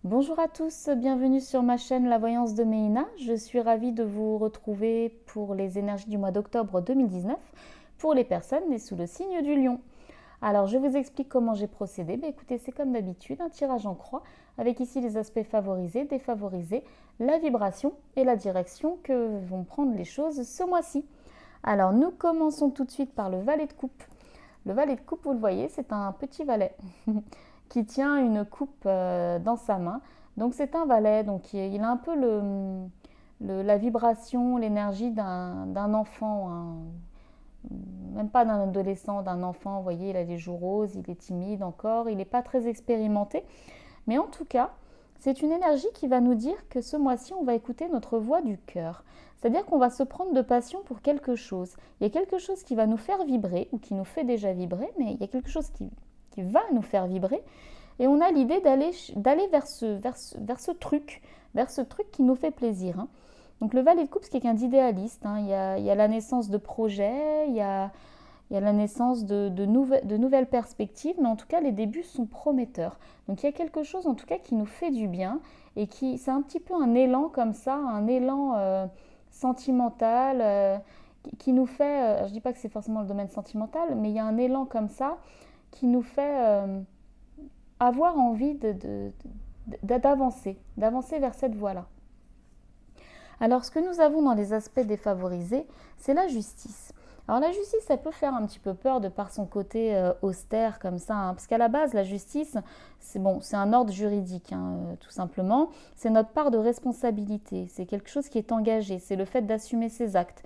Bonjour à tous, bienvenue sur ma chaîne La Voyance de Méhina. Je suis ravie de vous retrouver pour les énergies du mois d'octobre 2019 pour les personnes nées sous le signe du lion. Alors je vous explique comment j'ai procédé. Écoutez, c'est comme d'habitude un tirage en croix avec ici les aspects favorisés, défavorisés, la vibration et la direction que vont prendre les choses ce mois-ci. Alors nous commençons tout de suite par le valet de coupe. Le valet de coupe, vous le voyez, c'est un petit valet qui tient une coupe dans sa main. Donc c'est un valet, donc il a un peu la vibration, l'énergie d'un enfant, même pas d'un adolescent, d'un enfant. Vous voyez, il a les joues roses, il est timide encore, il n'est pas très expérimenté. Mais en tout cas, c'est une énergie qui va nous dire que ce mois-ci, on va écouter notre voix du cœur. C'est-à-dire qu'on va se prendre de passion pour quelque chose. Il y a quelque chose qui va nous faire vibrer, ou qui nous fait déjà vibrer, mais il y a quelque chose qui va nous faire vibrer. Et on a l'idée d'aller vers ce truc qui nous fait plaisir. Donc le valet de coupe, c'est quelqu'un d'idéaliste. Il y a la naissance de projets, il y a la naissance de nouvelles perspectives, mais en tout cas, les débuts sont prometteurs. Donc il y a quelque chose, en tout cas, qui nous fait du bien et c'est un petit peu un élan comme ça, un élan sentimental qui nous fait, je ne dis pas que c'est forcément le domaine sentimental, mais il y a un élan comme ça qui nous fait avoir envie d'avancer vers cette voie-là. Alors, ce que nous avons dans les aspects défavorisés, c'est la justice. Alors la justice, ça peut faire un petit peu peur de par son côté austère comme ça, parce qu'à la base, la justice, c'est un ordre juridique, tout simplement. C'est notre part de responsabilité, c'est quelque chose qui est engagé, c'est le fait d'assumer ses actes.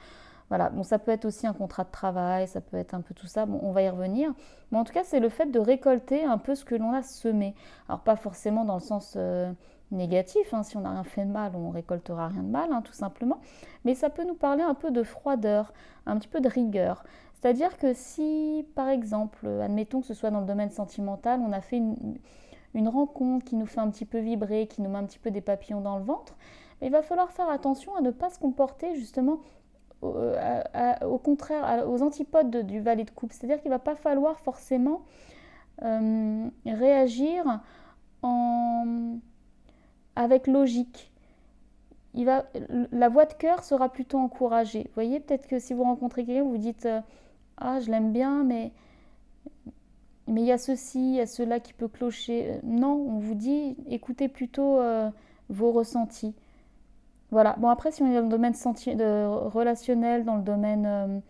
Voilà, ça peut être aussi un contrat de travail, ça peut être un peu tout ça, on va y revenir. Mais en tout cas, c'est le fait de récolter un peu ce que l'on a semé. Alors pas forcément dans le sens négatif, si on n'a rien fait de mal, on ne récoltera rien de mal, tout simplement. Mais ça peut nous parler un peu de froideur, un petit peu de rigueur. C'est-à-dire que si, par exemple, admettons que ce soit dans le domaine sentimental, on a fait une rencontre qui nous fait un petit peu vibrer, qui nous met un petit peu des papillons dans le ventre, il va falloir faire attention à ne pas se comporter justement au contraire, aux antipodes du valet de coupe. C'est-à-dire qu'il ne va pas falloir forcément réagir avec logique. La voix de cœur sera plutôt encouragée. Vous voyez, peut-être que si vous rencontrez quelqu'un, vous dites ah, je l'aime bien, mais il y a ceci, il y a cela qui peut clocher. Non, on vous dit écoutez plutôt vos ressentis. Voilà. Bon, après, si on est dans le domaine relationnel, dans le domaine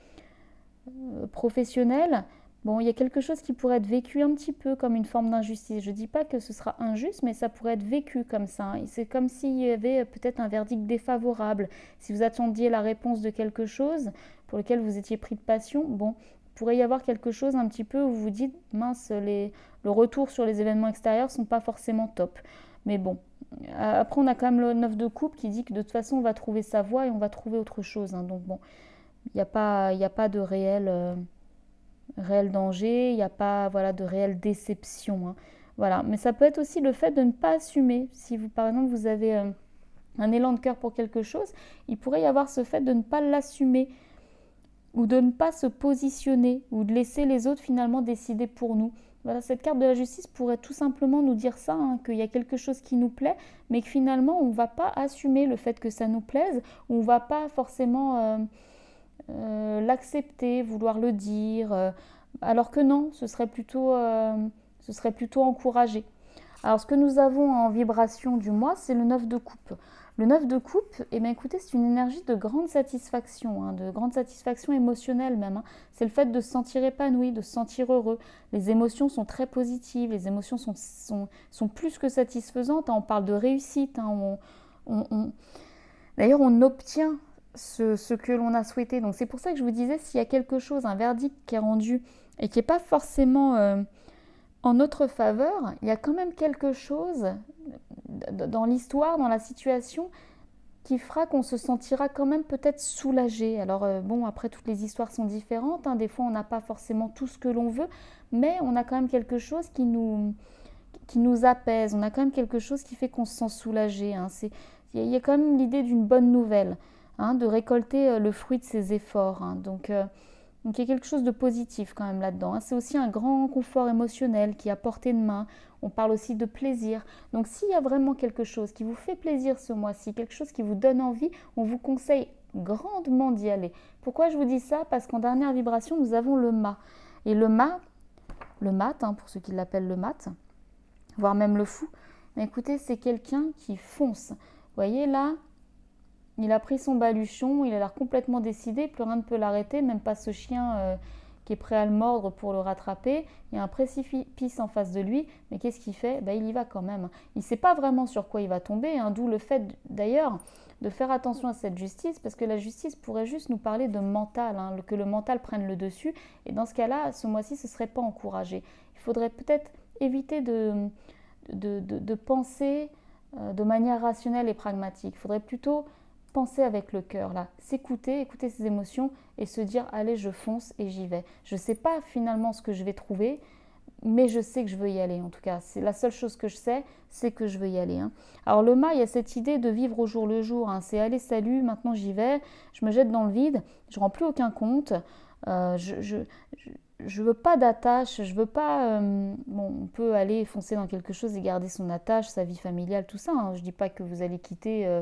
professionnel, il y a quelque chose qui pourrait être vécu un petit peu comme une forme d'injustice. Je ne dis pas que ce sera injuste, mais ça pourrait être vécu comme ça. C'est comme s'il y avait peut-être un verdict défavorable. Si vous attendiez la réponse de quelque chose pour lequel vous étiez pris de passion, il pourrait y avoir quelque chose un petit peu où vous vous dites, mince, le retour sur les événements extérieurs ne sont pas forcément top. Mais bon, après on a quand même le 9 de coupe qui dit que de toute façon on va trouver sa voie et on va trouver autre chose. Donc bon, il n'y a pas de réel danger, il n'y a pas de réelle déception. Voilà. Mais ça peut être aussi le fait de ne pas assumer. Si vous, par exemple, vous avez un élan de cœur pour quelque chose, il pourrait y avoir ce fait de ne pas l'assumer ou de ne pas se positionner ou de laisser les autres finalement décider pour nous. Voilà, cette carte de la justice pourrait tout simplement nous dire ça, qu'il y a quelque chose qui nous plaît, mais que finalement on ne va pas assumer le fait que ça nous plaise, ou on ne va pas forcément l'accepter, vouloir le dire, alors que non, ce serait plutôt encouragé. Alors ce que nous avons en vibration du mois, c'est le 9 de coupe. Le 9 de coupe, écoutez, c'est une énergie de grande satisfaction, de grande satisfaction émotionnelle même. C'est le fait de se sentir épanoui, de se sentir heureux. Les émotions sont très positives, les émotions sont plus que satisfaisantes. On parle de réussite. D'ailleurs, on obtient ce que l'on a souhaité. Donc c'est pour ça que je vous disais, s'il y a quelque chose, un verdict qui est rendu et qui n'est pas forcément en notre faveur, il y a quand même quelque chose dans l'histoire, dans la situation, qui fera qu'on se sentira quand même peut-être soulagé. Alors après toutes les histoires sont différentes, des fois on n'a pas forcément tout ce que l'on veut, mais on a quand même quelque chose qui nous apaise, on a quand même quelque chose qui fait qu'on se sent soulagé. Il y a quand même l'idée d'une bonne nouvelle, de récolter le fruit de ses efforts. Donc Donc il y a quelque chose de positif quand même là-dedans, hein. C'est aussi un grand confort émotionnel qui est à portée de main. On parle aussi de plaisir. Donc s'il y a vraiment quelque chose qui vous fait plaisir ce mois-ci, quelque chose qui vous donne envie, on vous conseille grandement d'y aller. Pourquoi je vous dis ça? Parce qu'en dernière vibration, nous avons le mât. Et le mat, hein, pour ceux qui l'appellent le mat, voire même le fou, mais écoutez, c'est quelqu'un qui fonce. Vous voyez là, il a pris son baluchon, il a l'air complètement décidé, plus rien ne peut l'arrêter, même pas ce chien qui est prêt à le mordre pour le rattraper. Il y a un précipice en face de lui, mais qu'est-ce qu'il fait? Il y va quand même. Il ne sait pas vraiment sur quoi il va tomber, hein, d'où le fait d'ailleurs de faire attention à cette justice, parce que la justice pourrait juste nous parler de mental, hein, que le mental prenne le dessus, et dans ce cas-là, ce mois-ci, ce ne serait pas encouragé. Il faudrait peut-être éviter de penser de manière rationnelle et pragmatique. Il faudrait plutôt penser avec le cœur, là, s'écouter, écouter ses émotions et se dire allez, je fonce et j'y vais. Je ne sais pas finalement ce que je vais trouver, mais je sais que je veux y aller. En tout cas, c'est la seule chose que je sais, c'est que je veux y aller, hein. Alors le mât, il y a cette idée de vivre au jour le jour, hein. C'est allez, salut, maintenant j'y vais, je me jette dans le vide, je rends plus aucun compte, je veux pas d'attache, je veux pas. Bon, on peut aller foncer dans quelque chose et garder son attache, sa vie familiale, tout ça, hein. Je dis pas que vous allez quitter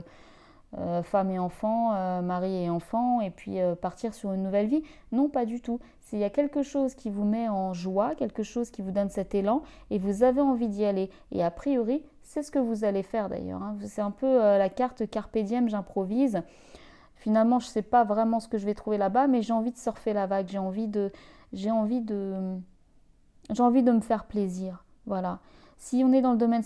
femme et enfant, mari et enfant, et puis partir sur une nouvelle vie. Non, pas du tout. Il y a quelque chose qui vous met en joie, quelque chose qui vous donne cet élan, et vous avez envie d'y aller. Et a priori, c'est ce que vous allez faire d'ailleurs, hein. C'est un peu la carte Carpe Diem, j'improvise. Finalement, je ne sais pas vraiment ce que je vais trouver là-bas, mais j'ai envie de surfer la vague, j'ai envie de me faire plaisir. Voilà. Si on est dans le domaine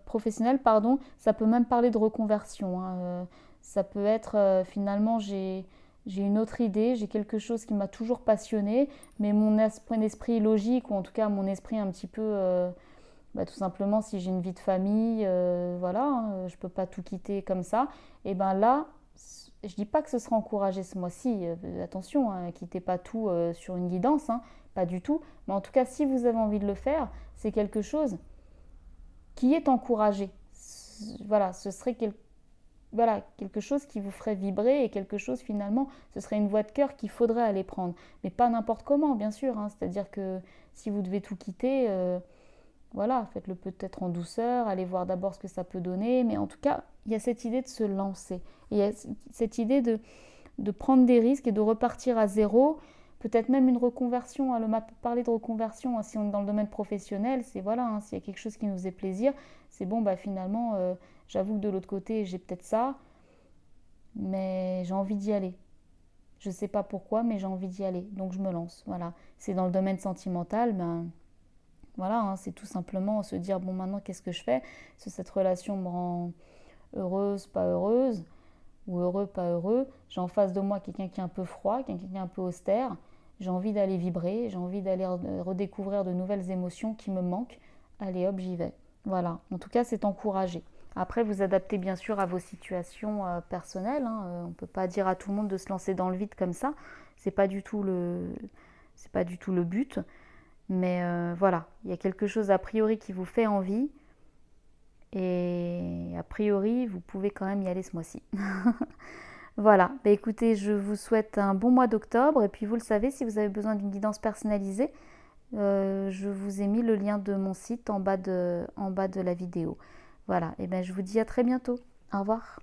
professionnel, pardon, ça peut même parler de reconversion, hein. Ça peut être finalement j'ai une autre idée, j'ai quelque chose qui m'a toujours passionné, mais mon esprit logique, ou en tout cas mon esprit un petit peu, tout simplement si j'ai une vie de famille, voilà, hein, je ne peux pas tout quitter comme ça, et bien là, je ne dis pas que ce sera encouragé ce mois-ci, attention, hein, quittez pas tout sur une guidance, hein, pas du tout, mais en tout cas si vous avez envie de le faire, c'est quelque chose qui est encouragé. Voilà, ce serait quelque chose qui vous ferait vibrer, et quelque chose finalement, ce serait une voie de cœur qu'il faudrait aller prendre. Mais pas n'importe comment, bien sûr, hein. C'est-à-dire que si vous devez tout quitter, voilà, faites-le peut-être en douceur, allez voir d'abord ce que ça peut donner, mais en tout cas, il y a cette idée de se lancer. Et il y a cette idée de prendre des risques et de repartir à zéro, peut-être même une reconversion, hein. Le m'a parlé de reconversion, hein, si on est dans le domaine professionnel, c'est voilà, hein, s'il y a quelque chose qui nous faisait plaisir, c'est bon, finalement, j'avoue que de l'autre côté, j'ai peut-être ça, mais j'ai envie d'y aller. Je ne sais pas pourquoi, mais j'ai envie d'y aller, donc je me lance. Voilà, c'est dans le domaine sentimental, voilà, hein, c'est tout simplement se dire bon, maintenant qu'est-ce que je fais? Est-ce que cette relation me rend heureuse, pas heureuse, ou heureux, pas heureux? J'ai en face de moi quelqu'un qui est un peu froid, quelqu'un qui est un peu austère. J'ai envie d'aller vibrer, j'ai envie d'aller redécouvrir de nouvelles émotions qui me manquent. Allez hop, j'y vais. Voilà, en tout cas, c'est encouragé. Après, vous adaptez bien sûr à vos situations personnelles, hein. On ne peut pas dire à tout le monde de se lancer dans le vide comme ça. C'est pas du tout le but. Mais voilà, il y a quelque chose a priori qui vous fait envie. Et a priori, vous pouvez quand même y aller ce mois-ci. Voilà, écoutez, je vous souhaite un bon mois d'octobre. Et puis vous le savez, si vous avez besoin d'une guidance personnalisée, je vous ai mis le lien de mon site en bas de la vidéo. Voilà, et je vous dis à très bientôt. Au revoir.